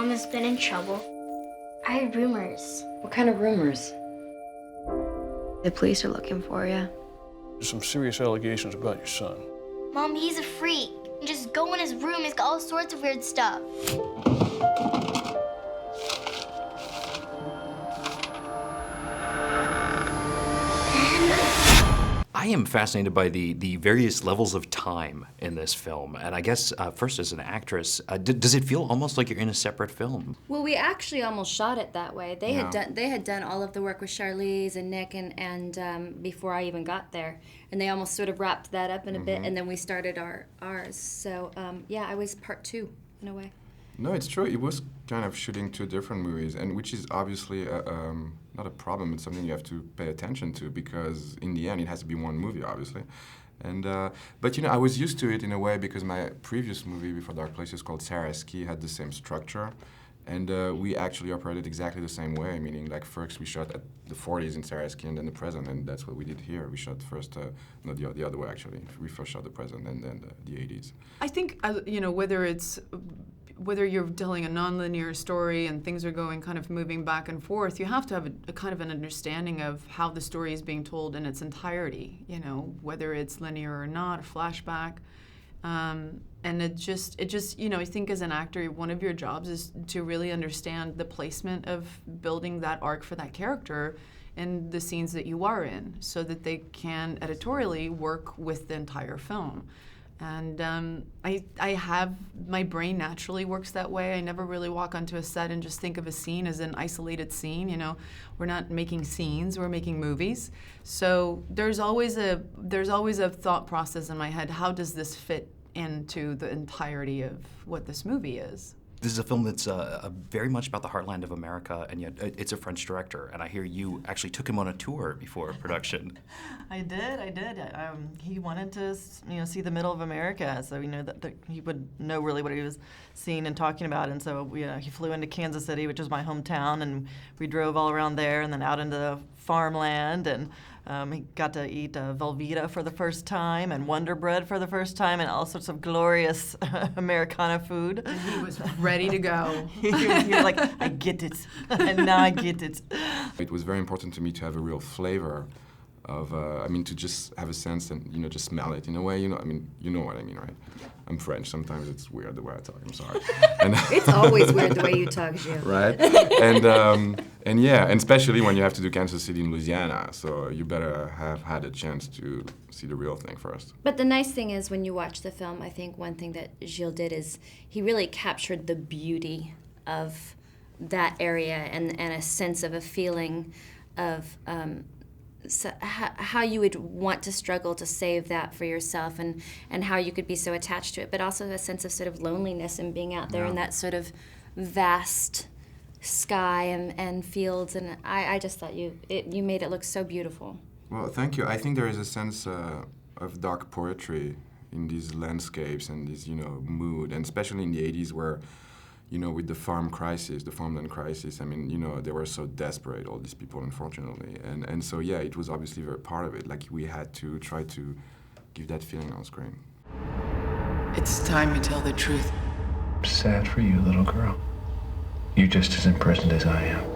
Mom has been in trouble. I heard rumors. What kind of rumors? The police are looking for you. There's some serious allegations about your son. Mom, he's a freak. You just go in his room, he's got all sorts of weird stuff. I am fascinated by the various levels of time in this film, and I guess first as an actress, does it feel almost like you're in a separate film? Well, we actually almost shot it that way. They had done all of the work with Charlize and Nick and before I even got there, and they almost sort of wrapped that up in a bit, and then we started ours. So yeah, I was part two in a way. No, it's true. It was kind of shooting two different movies, and which is obviously not a problem. It's something you have to pay attention to because in the end it has to be one movie, obviously. And but you know, I was used to it in a way because my previous movie before Dark Places called Sarah's Key had the same structure, and we actually operated exactly the same way. Meaning, like first we shot at the 40s in Sarah's Key and then the present, and that's what we did here. We shot first, no, the other way actually. We first shot the present and then the 80s. I think you know, whether you're telling a nonlinear story and things are going kind of moving back and forth, you have to have a kind of an understanding of how the story is being told in its entirety, you know, whether it's linear or not, a flashback. And it just, you know, I think as an actor, one of your jobs is to really understand the placement of building that arc for that character in the scenes that you are in so that they can editorially work with the entire film. And I have, my brain naturally works that way. I never really walk onto a set and just think of a scene as an isolated scene, you know. We're not making scenes, we're making movies. So there's always a thought process in my head, how does this fit into the entirety of what this movie is? This is a film that's very much about the heartland of America, and yet it's a French director. And I hear you actually took him on a tour before production. I did. He wanted to, you know, see the middle of America, so you know that he would know really what he was seeing and talking about. And so he flew into Kansas City, which is my hometown, and we drove all around there, and then out into the farmland, and he got to eat Velveeta for the first time, and Wonder Bread for the first time, and all sorts of glorious Americana food. And he was ready to go. He was like, I get it, and now I get it. It was very important to me to have a real flavor of, I mean, to just have a sense and, you know, just smell it in a way, you know, I mean, you know what I mean, right? I'm French, sometimes it's weird the way I talk, I'm sorry. And It's always weird the way you talk, Gilles. Right? And yeah, and especially when you have to do Kansas City in Louisiana, so you better have had a chance to see the real thing first. But the nice thing is when you watch the film, I think one thing that Gilles did is he really captured the beauty of that area and a sense of a feeling of how you would want to struggle to save that for yourself and how you could be so attached to it, but also a sense of sort of loneliness and being out there in that sort of vast sky and fields, and I just thought you made it look so beautiful. Well, thank you. I think there is a sense of dark poetry in these landscapes and this, you know, mood, and especially in the 80s where, you know, with the farmland crisis, I mean, you know, they were so desperate, all these people, unfortunately. And so, yeah, it was obviously very part of it. Like, we had to try to give that feeling on screen. It's time to tell the truth. Sad for you, little girl. You're just as imprisoned as I am.